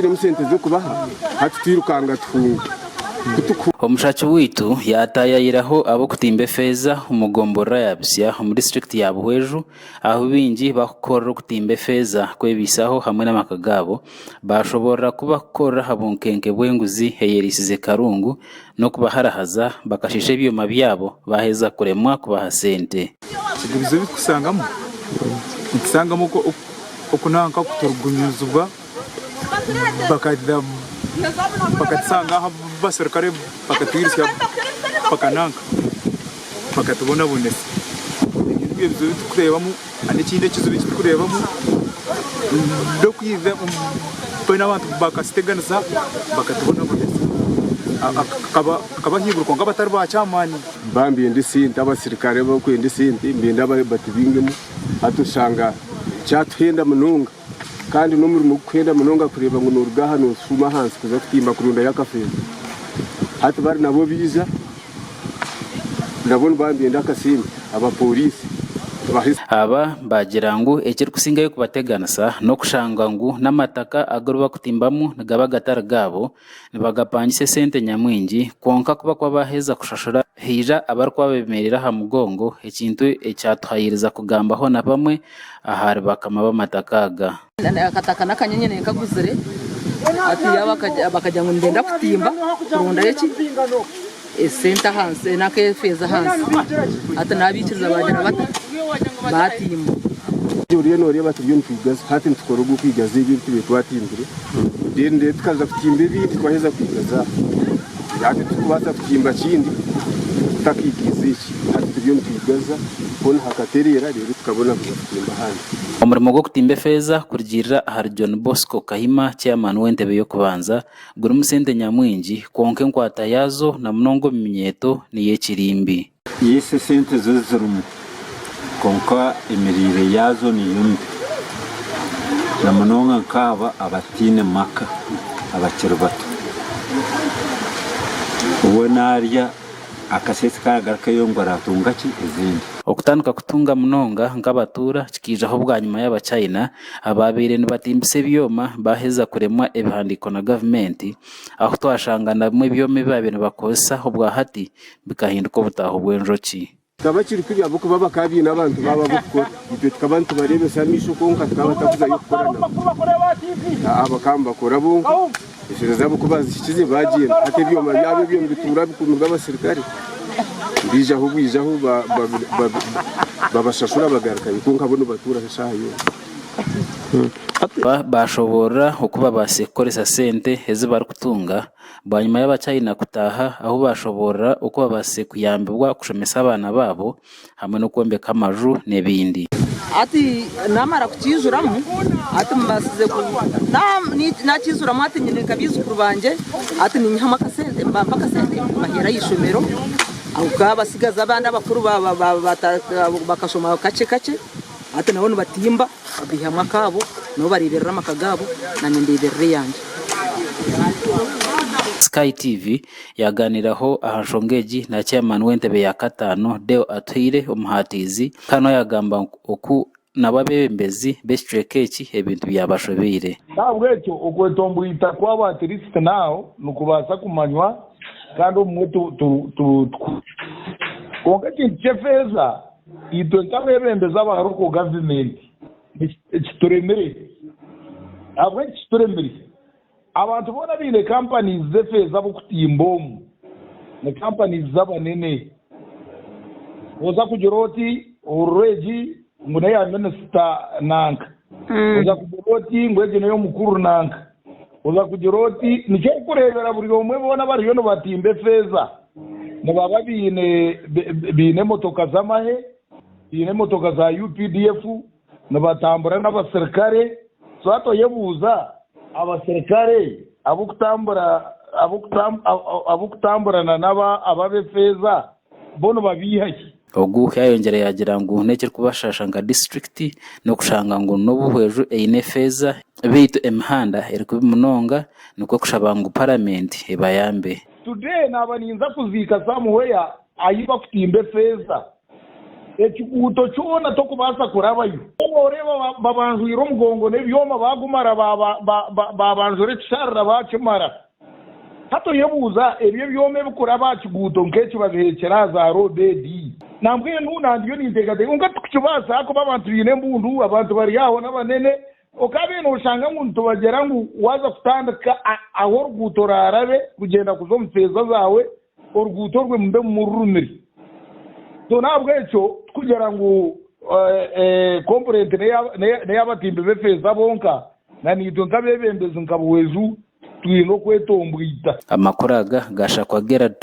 Musente zo kubaha hati twirukanga twunga Omushachi witu yatayayiraho abo kutimba feza umugombora yabisya mu district ya Buhweju aho bingi bakora kutimba feza kwebisaho hamwe n'amakagabo bashobora kubakora habonkenke bwenguzi heyerisize karungu no kubaharahaza bakashisha ibyuma byabo baheza kuremwa kubaha sente bizo bikusangamo nsangamo ko okunanka kutorgunyuzwa bakatsanga basirikare bakatwirisha bakananka bakatubona bonese ibyo tukurebamo n'ikindi kizo bitukurebamo do kwiza bana abantu bakasiteganza bakatubona bonese akaba hibruko ngabatari bacamani bambi ndisinta abasirikare bo kwindi sinti mbinda batibingemo atushanga cyatuhenda mununga kandi no muri kwenda munonga kureba ngo nurugaha no suma hansi kuza kutimba kurunda yakafeza hati bari nabo biza ndabona bambye akasimbi abapolisi aba bagirango ekiri kusingayo kubateganasa no kushanga ngo n'amataka agorwa kutimbamu gaba gatara gabo nibagapangise sente nyamwingi konka kuba kwabaheza kushashura hija abarwa bemerera ha mugongo ekintu ecyatuhayiriza kugambaho na bamwe ahari bakama bamatakaga akataka nakanyenyene kaguzire ati bakajya ngo ndenda kutimba kurunda yeki senta hanse nakefeza hanse ati nabikiriza bagira batimba uriye noriye batubyo kwigaza hati tukora ugu kwigaza ibintu bitwatimbire dende tukaza kutimba ibintu twaheza kwigaza yati tukubaza kutimba kindi takigize iki hati tubyo kwigaza bona hakaterera rero tukabona kutimba handi umurimo go kutimba feza kurigirira ahari John Bosco Kahima chairman w'entebe yo kubanza guri musente nyamwingi konke nkwata yazo na mnongo minyeto niye kirimbi yise sente zozurumu konka emirire yazo ni yumbi na mnonga nkaba abatine maka abakiri bato ubonarya akasesi kagaruka yongora atunga ki izindi okutanduka kutunga munonga nk'abatura kikijaho bwa nyuma y'abachina ababire nibatimbise byoma baheza kuremwa ebihandiko na government aho twashangana mwe byome babintu bakosa obwa hati bikahinduka butaho bwenjoki kabakiri kuri abo kuba bakabi n'abantu baba bukora ibyo tukabantu barebe samisho konka tukabatakuza yokorana abakamba korabo ishireza bukubaza ikize bagiye ate byoma byabo byo bitura bikuntu b'abasirikare bijaho babashashura bagaruka konka bono batura shayo bashobora ukuba basekoresa sente heze bari kutunga banyuma y'abachina kutaha aho bashobora uko base kuyambirwa kushomesa abana babo hamwe no kombeka amaju nebindi ati namara kukizuramo ati mbasize ku nakizuramo ati nyine kabizukuru banje ati ni nyama kasente mbamba kasente mahera yishomero aho basigaza abana bakuru bakashoma kace ati nabone batimba bihamwa kabo no bariberera makagabo na ndebere yanje Sky TV yaganiraho ahashongeji na chairman w'entebe ya katano Deo Atwire umuhatizi kano yagamba oku nababembezi bestrekechi ebintu byabashobire ntabwecyo okwetombuita kwa batirist nao nukubasa kumanywa kandi umwe konka kinchefeza itwe nk'abebembeza abaruko government kituremere abwe kituremere abantu bona bine companies zefeza bukutimbomu ne companies zabanene oza kujiroti already ngune ya minister nanka oza kujiroti ngweje nayo mukuru nanka oza kujiroti nicyo kurebera buri omwe bona bari yo no batimbe feza ne baba bine motoka zamahe bine motoka za UPDF ne batambura n'abasirikare sato yebuza abasirikare abukutambura naba ababe feza bono babihaki ogu yayongere yagira ngo nekere kubashasha nga district no kushanga ngo no Buhweju eine feza bitu emhanda eri kubimunonga nuko kushabangu parliament ebayambe today nabaninza kuzika somewhere ayiba kutimbe feza ekiguuto kyona tokubasa kurabayo oreba babanjwire omugongo n'ebyoma bagumara babanjwire ekisharira bakimara hatoyebuuza ebyo byoma ebikuraba kiguuto nk'ekibabihekera za rodedi nambwenu nandiyo ninteekateeka nka tukikibasa kuba abantu biine embundu abantu bari aho n'abanene okabe noshanga ngu ntubagera ngu waza kutandika aho oruguuto rarabe kugenda kuza omu feeza zawe oruguuto rwe mube mururumire so nabwo ekyo kugira ngu komponenti n'eyabatimbi b'efeeza bonka na nitwe nk'abebembezi nka Buhweju twine okwetombwita amakuru aga gashakwa Gerard